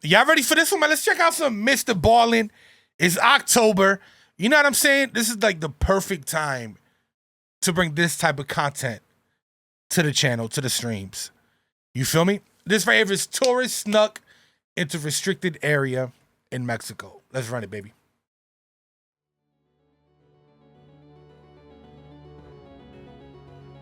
Y'all ready for this one, man? Let's check out some MrBallen. It's October. You know what I'm saying? This is like the perfect time to bring this type of content to the channel, to the streams. You feel me? This right here is tourist snuck into restricted area in Mexico. Let's run it, baby.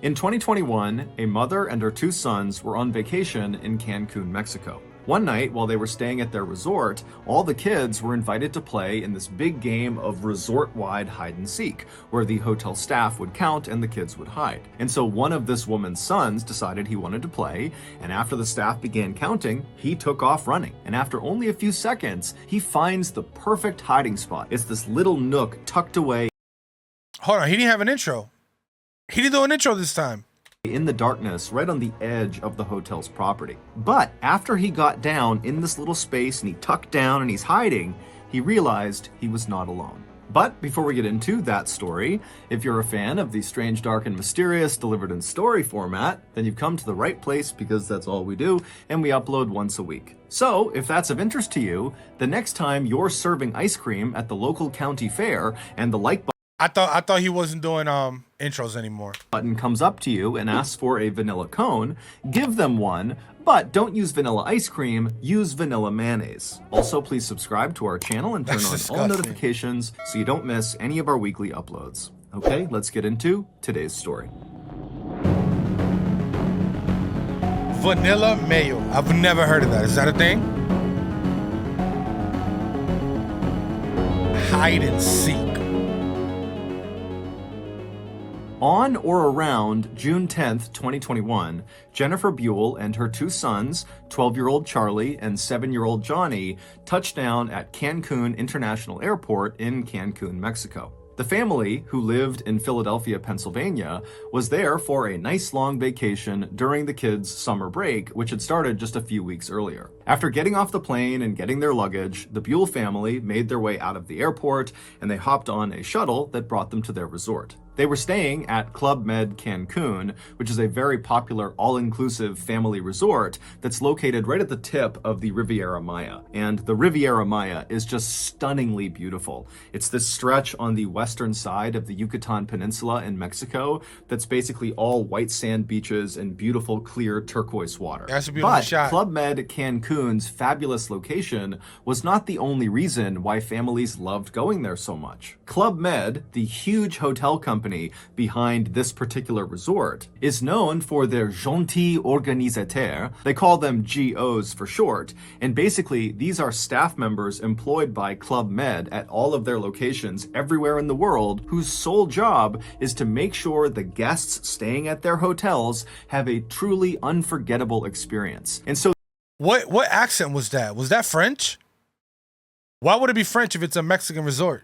In 2021, a mother and her 2 sons were on vacation in Cancun, Mexico. One night, while they were staying at their resort, all the kids were invited to play in this big game of resort-wide hide-and-seek, where the hotel staff would count and the kids would hide. And so one of this woman's sons decided he wanted to play, and after the staff began counting, he took off running. And after only a few seconds, he finds the perfect hiding spot. It's this little nook tucked away. Hold on, he didn't have an intro. He didn't do an intro this time. In the darkness, right on the edge of the hotel's property. But after he got down in this little space and he tucked down and he's hiding, he realized he was not alone. But before we get into that story, if you're a fan of the strange, dark, and mysterious delivered in story format, then you've come to the right place because that's all we do, and we upload once a week. So if that's of interest to you, the next time you're serving ice cream at the local county fair and the like button I thought he wasn't doing intros anymore. Button comes up to you and asks for a vanilla cone, give them one, but don't use vanilla ice cream, use vanilla mayonnaise. Also, please subscribe to our channel and turn on all notifications so you don't miss any of our weekly uploads. Okay, let's get into today's story. Vanilla mayo. I've never heard of that. Is that a thing? Hide and seek. On or around June 10th, 2021, Jennifer Buell and her 2 sons, 12-year-old Charlie and 7-year-old Johnny, touched down at Cancun International Airport in Cancun, Mexico. The family, who lived in Philadelphia, Pennsylvania, was there for a nice long vacation during the kids' summer break, which had started just a few weeks earlier. After getting off the plane and getting their luggage, the Buell family made their way out of the airport and they hopped on a shuttle that brought them to their resort. They were staying at Club Med Cancun, which is a very popular all-inclusive family resort that's located right at the tip of the Riviera Maya. And the Riviera Maya is just stunningly beautiful. It's this stretch on the western side of the Yucatan Peninsula in Mexico that's basically all white sand beaches and beautiful clear turquoise water. That's a beautiful shot. Club Med Cancun's fabulous location was not the only reason why families loved going there so much. Club Med, the huge hotel company behind this particular resort, is known for their gentil organisateur. They call them GOs for short, and basically these are staff members employed by Club Med at all of their locations everywhere in the world, whose sole job is to make sure the guests staying at their hotels have a truly unforgettable experience. And so What accent was that? Was that French? Why would it be French if it's a Mexican resort?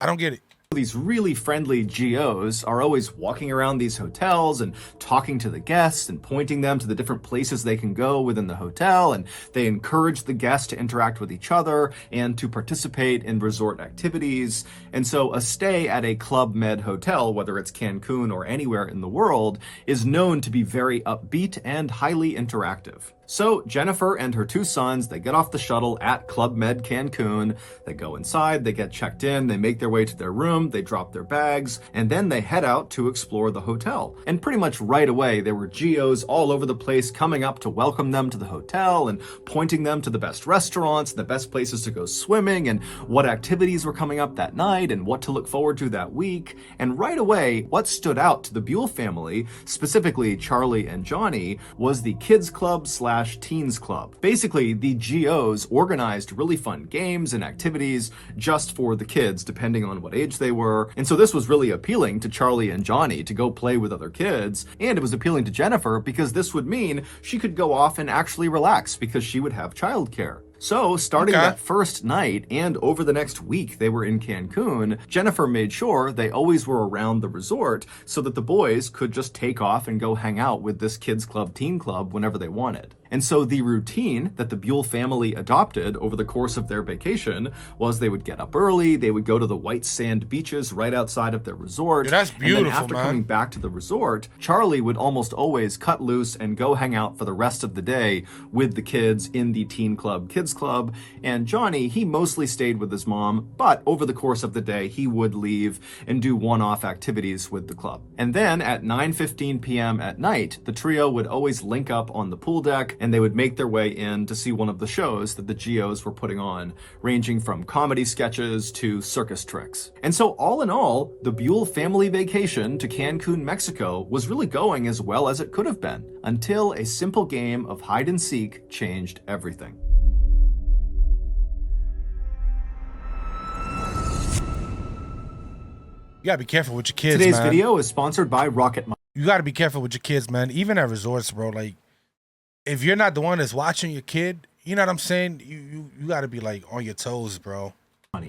I don't get it. these really friendly GOs are always walking around these hotels and talking to the guests and pointing them to the different places they can go within the hotel, and they encourage the guests to interact with each other and to participate in resort activities. And so a stay at a Club Med hotel, whether it's Cancun or anywhere in the world, is known to be very upbeat and highly interactive. So Jennifer and her two sons, they get off the shuttle at Club Med Cancun, they go inside, they get checked in, they make their way to their room, they drop their bags, and then they head out to explore the hotel. And pretty much right away, there were GOs all over the place coming up to welcome them to the hotel and pointing them to the best restaurants, the best places to go swimming, and what activities were coming up that night, and what to look forward to that week. And right away, what stood out to the Buell family, specifically Charlie and Johnny, was the Kids Club / Teens Club. Basically, the GOs organized really fun games and activities just for the kids, depending on what age they were. And so this was really appealing to Charlie and Johnny to go play with other kids, and it was appealing to Jennifer because this would mean she could go off and actually relax because she would have childcare. So, starting that first night and over the next week they were in Cancun, Jennifer made sure they always were around the resort so that the boys could just take off and go hang out with this kids club, teen club whenever they wanted. And so the routine that the Buell family adopted over the course of their vacation was they would get up early, they would go to the white sand beaches right outside of their resort. Dude, that's beautiful, and then after coming back to the resort, Charlie would almost always cut loose and go hang out for the rest of the day with the kids in the teen club, kids club. And Johnny, he mostly stayed with his mom, but over the course of the day, he would leave and do one-off activities with the club. And then at 9:15 p.m. at night, the trio would always link up on the pool deck and they would make their way in to see one of the shows that the GOs were putting on, ranging from comedy sketches to circus tricks. And so all in all, the Buell family vacation to Cancun, Mexico was really going as well as it could have been, until a simple game of hide and seek changed everything. You gotta be careful with your kids, Today's man. video is sponsored by Rocket Money. You gotta be careful with your kids, man. Even at resorts, bro. Like, if you're not the one that's watching your kid, you know what I'm saying? You gotta be like on your toes, bro.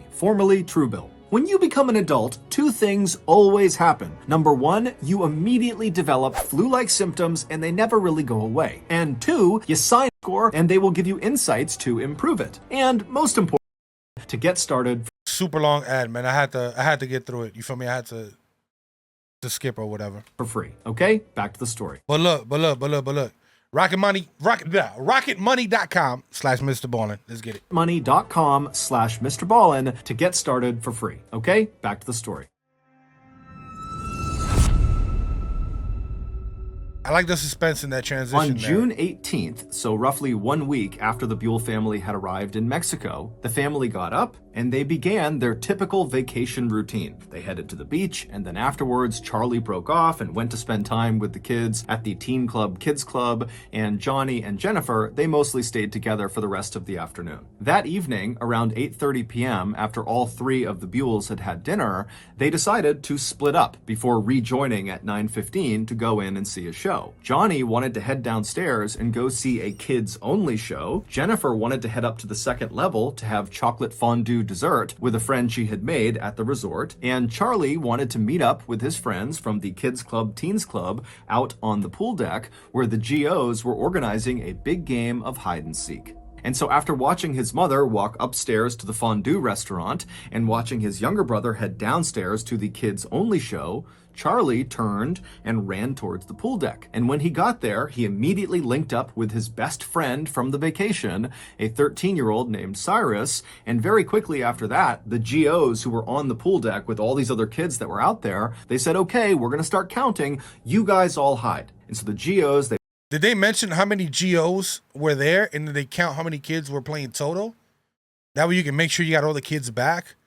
Formerly Truebill. When you become an adult, two things always happen. Number one, you immediately develop flu-like symptoms and they never really go away. And two, you sign a score and they will give you insights to improve it. And most important, to get started. Super long ad, man. I had to get through it. You feel me? I had to skip or whatever. For free. Okay, back to the story. But look. Rocketmoney.com/MrBallen. Let's get it. Money.com/MrBallen to get started for free. Okay, back to the story. I like the suspense in that transition. On June 18th, so roughly 1 week after the Buell family had arrived in Mexico, the family got up and they began their typical vacation routine. They headed to the beach, and then afterwards, Charlie broke off and went to spend time with the kids at the teen club, kids club, and Johnny and Jennifer, they mostly stayed together for the rest of the afternoon. That evening, around 8:30 p.m., after all three of the Buells had had dinner, they decided to split up before rejoining at 9:15 to go in and see a show. Johnny wanted to head downstairs and go see a kids-only show. Jennifer wanted to head up to the second level to have chocolate fondue dessert with a friend she had made at the resort. And Charlie wanted to meet up with his friends from the kids club, teens club out on the pool deck where the GOs were organizing a big game of hide and seek. And so after watching his mother walk upstairs to the fondue restaurant and watching his younger brother head downstairs to the kids-only show, Charlie turned and ran towards the pool deck. And when he got there, he immediately linked up with his best friend from the vacation, a 13-year-old named Cyrus. And very quickly after that, the GOs who were on the pool deck with all these other kids that were out there, they said, okay, we're going to start counting. You guys all hide. And so the GOs, Did they mention how many GOs were there, and did they count how many kids were playing total? That way you can make sure you got all the kids back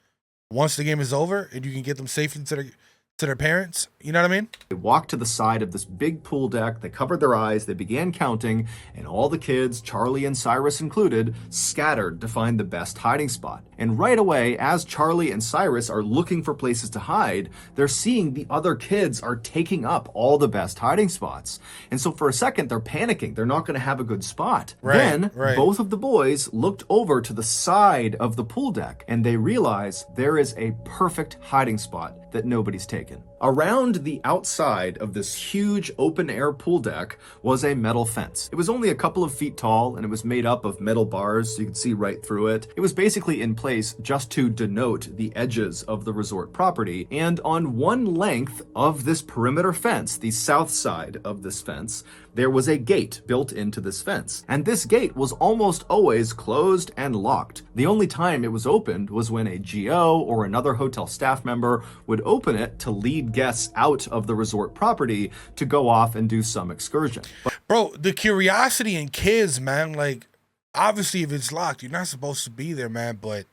once the game is over, and you can get them safely to their parents. You know what I mean? They walked to the side of this big pool deck, they covered their eyes, they began counting, and all the kids, Charlie and Cyrus included, scattered to find the best hiding spot. And right away, as Charlie and Cyrus are looking for places to hide, they're seeing the other kids are taking up all the best hiding spots. And so for a second, they're panicking. They're not going to have a good spot. Then both of the boys looked over to the side of the pool deck, and they realize there is a perfect hiding spot that nobody's taken. Around the outside of this huge open-air pool deck was a metal fence. It was only a couple of feet tall, and it was made up of metal bars so you could see right through it. It was basically in place just to denote the edges of the resort property. And on one length of this perimeter fence, the south side of this fence, there was a gate built into this fence. And this gate was almost always closed and locked. The only time it was opened was when a GO or another hotel staff member would open it to lead guests out of the resort property to go off and do some excursion. Bro, the curiosity in kids, man, like, obviously if it's locked, you're not supposed to be there, man, but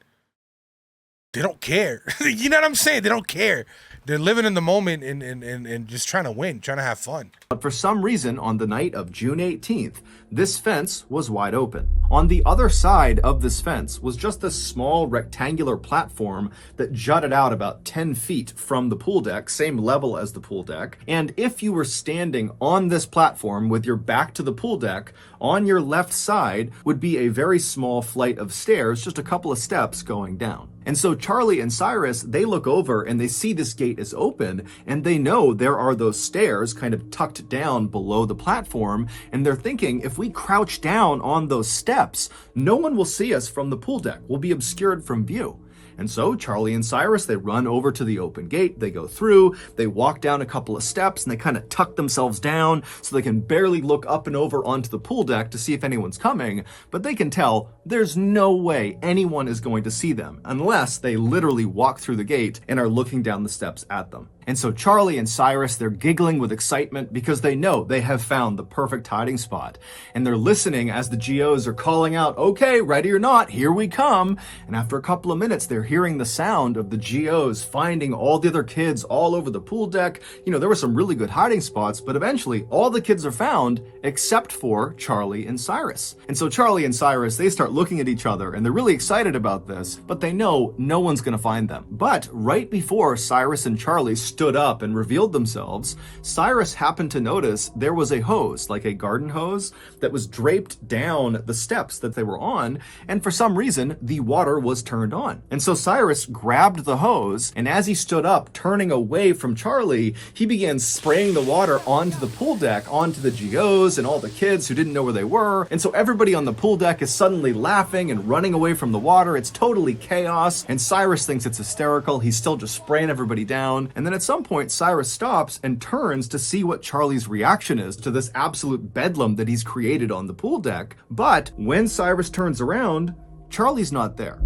they don't care. You know what I'm saying? They don't care. They're living in the moment and just trying to win, trying to have fun. But for some reason, on the night of June 18th, this fence was wide open. On the other side of this fence was just a small rectangular platform that jutted out about 10 feet from the pool deck, same level as the pool deck. And if you were standing on this platform with your back to the pool deck, on your left side would be a very small flight of stairs, just a couple of steps going down. And so Charlie and Cyrus, they look over and they see this gate is open, and they know there are those stairs kind of tucked down below the platform, and they're thinking, if we crouch down on those steps, no one will see us from the pool deck. We'll be obscured from view. And so Charlie and Cyrus, they run over to the open gate, they go through, they walk down a couple of steps, and they kind of tuck themselves down so they can barely look up and over onto the pool deck to see if anyone's coming, but they can tell there's no way anyone is going to see them unless they literally walk through the gate and are looking down the steps at them. And so Charlie and Cyrus, they're giggling with excitement because they know they have found the perfect hiding spot. And they're listening as the GOs are calling out, okay, ready or not, here we come. And after a couple of minutes, they're hearing the sound of the GOs finding all the other kids all over the pool deck. You know, there were some really good hiding spots, but eventually all the kids are found except for Charlie and Cyrus. And so Charlie and Cyrus, they start looking at each other and they're really excited about this, but they know no one's going to find them. But right before Cyrus and Charlie stood up and revealed themselves, Cyrus happened to notice there was a hose, like a garden hose, that was draped down the steps that they were on, and for some reason, the water was turned on. And so Cyrus grabbed the hose, and as he stood up, turning away from Charlie, he began spraying the water onto the pool deck, onto the GOs and all the kids who didn't know where they were. And so everybody on the pool deck is suddenly laughing and running away from the water. It's totally chaos, and Cyrus thinks it's hysterical. He's still just spraying everybody down. And then at some point, Cyrus stops and turns to see what Charlie's reaction is to this absolute bedlam that he's created on the pool deck. But when Cyrus turns around, Charlie's not there.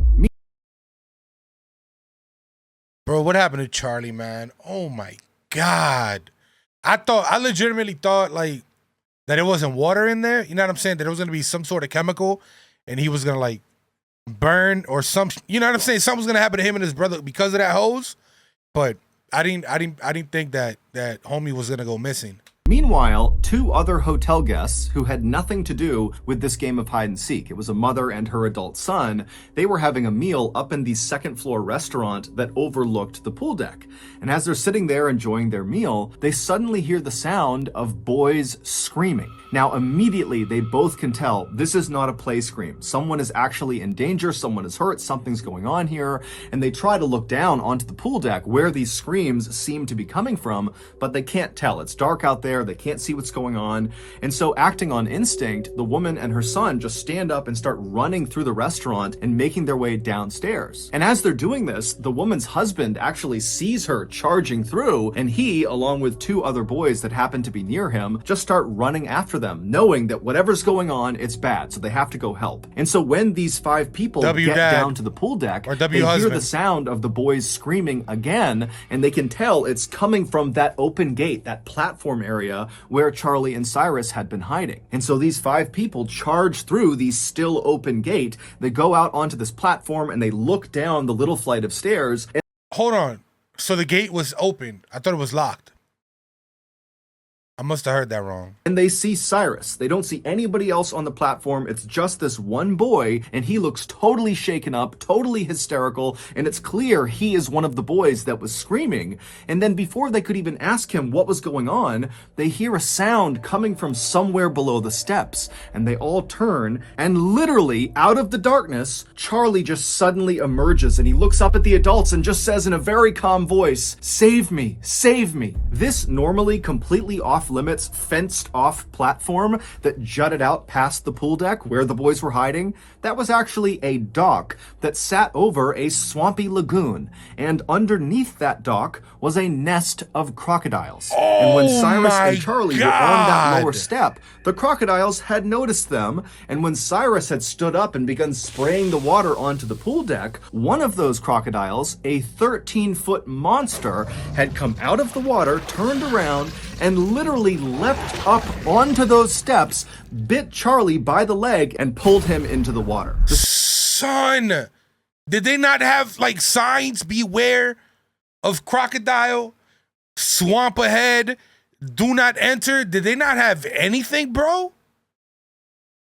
Bro, what happened to Charlie, man? Oh my God. I legitimately thought like that it wasn't water in there. You know what I'm saying? That it was gonna be some sort of chemical and he was gonna like burn or some, you know what I'm saying? Something was gonna happen to him and his brother because of that hose. But I didn't think that homie was gonna go missing. Meanwhile, two other hotel guests who had nothing to do with this game of hide and seek, it was a mother and her adult son, they were having a meal up in the second floor restaurant that overlooked the pool deck. And as they're sitting there enjoying their meal, they suddenly hear the sound of boys screaming. Now, immediately, they both can tell this is not a play scream. Someone is actually in danger, someone is hurt, something's going on here, and they try to look down onto the pool deck where these screams seem to be coming from, but they can't tell. It's dark out there, they can't see what's going on, and so acting on instinct, the woman and her son just stand up and start running through the restaurant and making their way downstairs. And as they're doing this, the woman's husband actually sees her charging through, and he, along with two other boys that happen to be near him, just start running after them, knowing that whatever's going on, it's bad, so they have to go help. And so when these five people get down to the pool deck, they hear the sound of the boys screaming again, and they can tell it's coming from that open gate, that platform area where Charlie and Cyrus had been hiding. And so these five people charge through the still open gate, they go out onto this platform, and they look down the little flight of stairs. Hold on. So the gate was open. I thought it was locked. I must have heard that wrong. And they see Cyrus. They don't see anybody else on the platform. It's just this one boy, and he looks totally shaken up, totally hysterical, and it's clear he is one of the boys that was screaming. And then before they could even ask him what was going on, they hear a sound coming from somewhere below the steps, and they all turn, and literally, out of the darkness, Charlie just suddenly emerges, and he looks up at the adults and just says in a very calm voice, "Save me, save me." This normally completely off-limits, fenced-off platform that jutted out past the pool deck where the boys were hiding, that was actually a dock that sat over a swampy lagoon, and underneath that dock was a nest of crocodiles. And when Cyrus and Charlie were on that lower step, the crocodiles had noticed them, and when Cyrus had stood up and begun spraying the water onto the pool deck, one of those crocodiles, a 13-foot monster, had come out of the water, turned around, and literally leapt up onto those steps, bit Charlie by the leg, and pulled him into the water. Son, did they not have like signs, beware of crocodile, swamp ahead, do not enter? Did they not have anything, bro?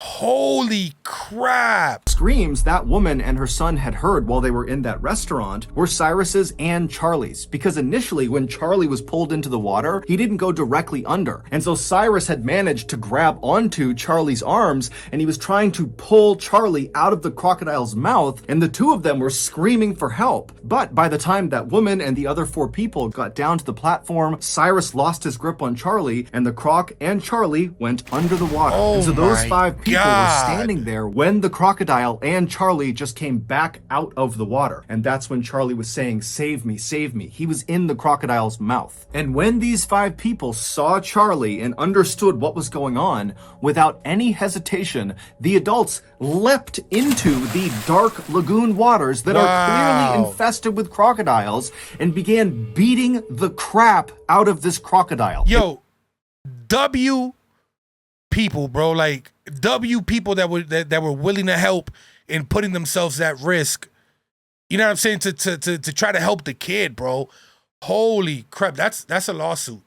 Holy crap. Screams that woman and her son had heard while they were in that restaurant were Cyrus's and Charlie's, because initially when Charlie was pulled into the water, he didn't go directly under. And so Cyrus had managed to grab onto Charlie's arms and he was trying to pull Charlie out of the crocodile's mouth, and the two of them were screaming for help. But by the time that woman and the other 4 people got down to the platform, Cyrus lost his grip on Charlie and the croc and Charlie went under the water. And so those 5 people were standing there when the crocodile and Charlie just came back out of the water. And that's when Charlie was saying, "Save me, save me." He was in the crocodile's mouth. And when these 5 people saw Charlie and understood what was going on, without any hesitation, the adults leapt into the dark lagoon waters that are clearly infested with crocodiles and began beating the crap out of this crocodile. Yo, W people, bro, like W people that were willing to help and putting themselves at risk. You know what I'm saying? To try to help the kid, bro. Holy crap, that's a lawsuit.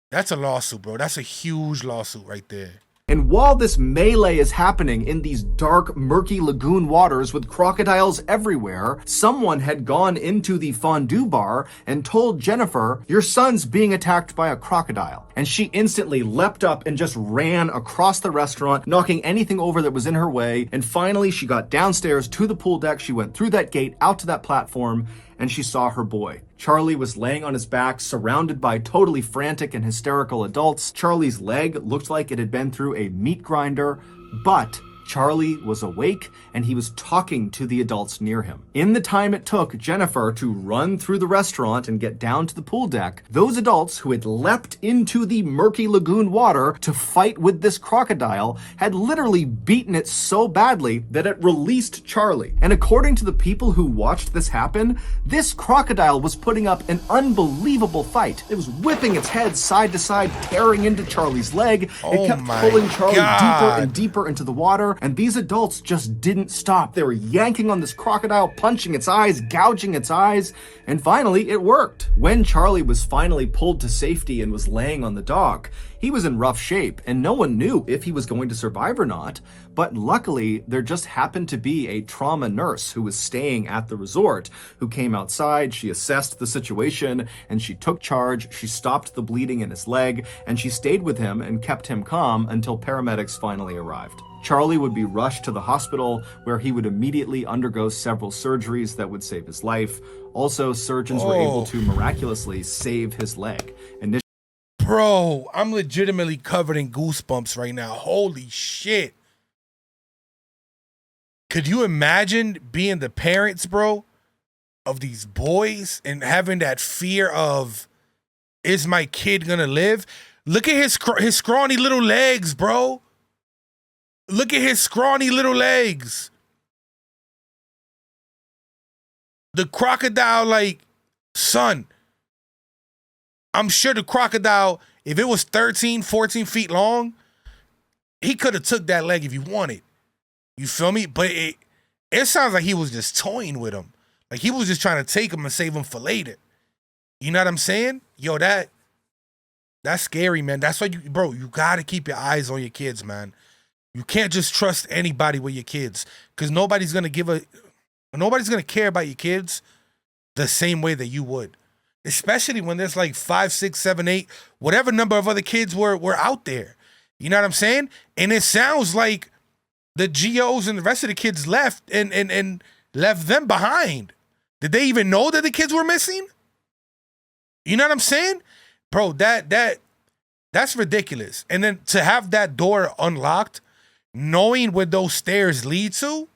That's a lawsuit, bro. That's a huge lawsuit right there. And while this melee is happening in these dark, murky lagoon waters with crocodiles everywhere, someone had gone into the fondue bar and told Jennifer, "Your son's being attacked by a crocodile." And she instantly leapt up and just ran across the restaurant, knocking anything over that was in her way. And finally, she got downstairs to the pool deck. She went through that gate out to that platform, and she saw her boy. Charlie was laying on his back, surrounded by totally frantic and hysterical adults. Charlie's leg looked like it had been through a meat grinder, but Charlie was awake and he was talking to the adults near him. In the time it took Jennifer to run through the restaurant and get down to the pool deck, those adults who had leapt into the murky lagoon water to fight with this crocodile had literally beaten it so badly that it released Charlie. And according to the people who watched this happen, this crocodile was putting up an unbelievable fight. It was whipping its head side to side, tearing into Charlie's leg. It kept pulling Charlie deeper and deeper into the water. And these adults just didn't stop. They were yanking on this crocodile, punching its eyes, gouging its eyes, and finally it worked. When Charlie was finally pulled to safety and was laying on the dock, he was in rough shape, and no one knew if he was going to survive or not. But luckily, there just happened to be a trauma nurse who was staying at the resort, who came outside, she assessed the situation, and she took charge, she stopped the bleeding in his leg, and she stayed with him and kept him calm until paramedics finally arrived. Charlie would be rushed to the hospital, where he would immediately undergo several surgeries that would save his life. Also, surgeons were able to miraculously save his leg. Bro, I'm legitimately covered in goosebumps right now. Holy shit. Could you imagine being the parents, bro, of these boys and having that fear of, is my kid gonna live? Look at his scrawny little legs, bro. Look at his scrawny little legs. The crocodile, like, son, I'm sure the crocodile, if it was 13, 14 feet long, he could have took that leg if he wanted. You feel me? But it sounds like he was just toying with him. Like he was just trying to take him and save him for later. You know what I'm saying? Yo, that's scary, man. That's why you gotta keep your eyes on your kids, man. You can't just trust anybody with your kids, because nobody's gonna care about your kids the same way that you would. Especially when there's like 5, 6, 7, 8, whatever number of other kids were out there. You know what I'm saying? And it sounds like the GOs and the rest of the kids left and left them behind. Did they even know that the kids were missing? You know what I'm saying? Bro, that's ridiculous. And then to have that door unlocked, knowing where those stairs lead to,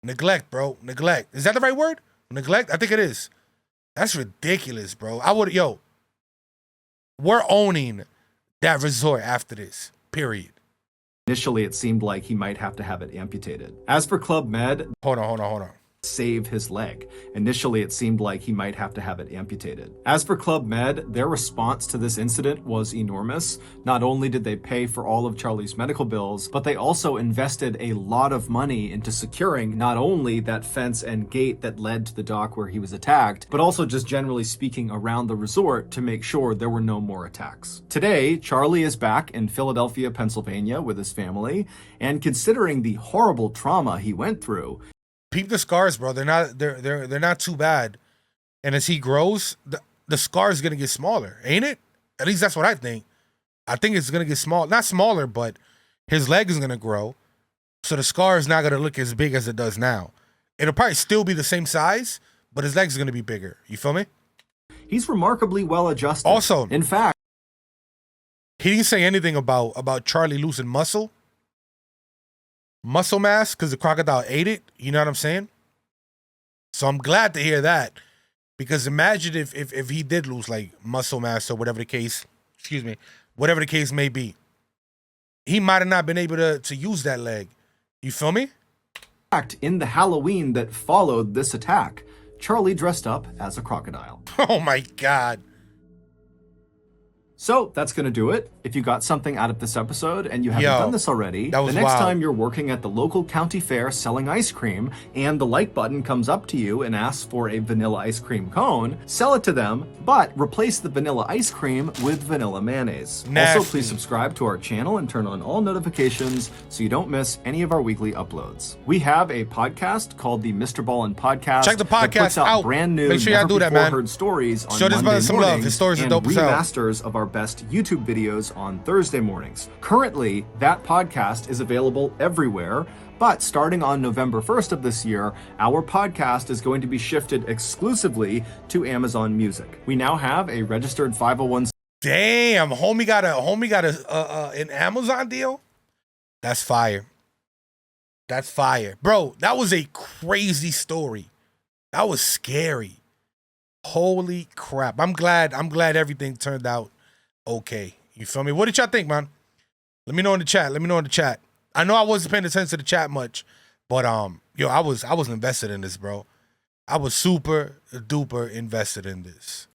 neglect, bro. Neglect. Is that the right word? Neglect? I think it is. That's ridiculous, bro. We're owning that resort after this, period. Initially, it seemed like he might have to have it amputated. As for Club Med, Hold on. save his leg. Initially, it seemed like he might have to have it amputated. As for Club Med, their response to this incident was enormous. Not only did they pay for all of Charlie's medical bills, but they also invested a lot of money into securing not only that fence and gate that led to the dock where he was attacked, but also just generally speaking around the resort to make sure there were no more attacks. Today, Charlie is back in Philadelphia, Pennsylvania with his family, and considering the horrible trauma he went through, peep the scars, bro. They're not too bad. And as he grows, the scar is gonna get smaller, ain't it? At least that's what I think. I think it's gonna get small, not smaller, but his leg is gonna grow, so the scar is not gonna look as big as it does now. It'll probably still be the same size, but his leg's gonna be bigger. You feel me? he's remarkably well adjusted. Also, in fact, he didn't say anything about Charlie losing muscle mass because the crocodile ate it. You know what I'm saying? So I'm glad to hear that, because imagine if he did lose like muscle mass or whatever the case, whatever the case may be, he might have not been able to use that leg. You feel me? in the Halloween that followed this attack, Charlie dressed up as a crocodile. Oh my God. So that's going to do it. If you got something out of this episode and you haven't done this already, that was the next wild. time you're working at the local county fair selling ice cream and the like button comes up to you and asks for a vanilla ice cream cone, sell it to them, but replace the vanilla ice cream with vanilla mayonnaise. Nasty. Also, please subscribe to our channel and turn on all notifications so you don't miss any of our weekly uploads. We have a podcast called the MrBallen Podcast. Check the that puts podcast out. brand new, Make sure y'all do that, man. never-before-heard stories on Show this Monday brother some love. mornings His stories are and dope as hell. remasters of our best YouTube videos on Thursday mornings. Currently, that podcast is available everywhere, but starting on November 1st of this year, our podcast is going to be shifted exclusively to Amazon Music. We now have a registered 501. Damn, homie got an Amazon deal. That's fire. That's fire, bro. That was a crazy story. That was scary. Holy crap! I'm glad everything turned out okay. You feel me? What did y'all think, man? Let me know in the chat. I know I wasn't paying attention to the chat much, but yo, I was invested in this, bro. I was super duper invested in this.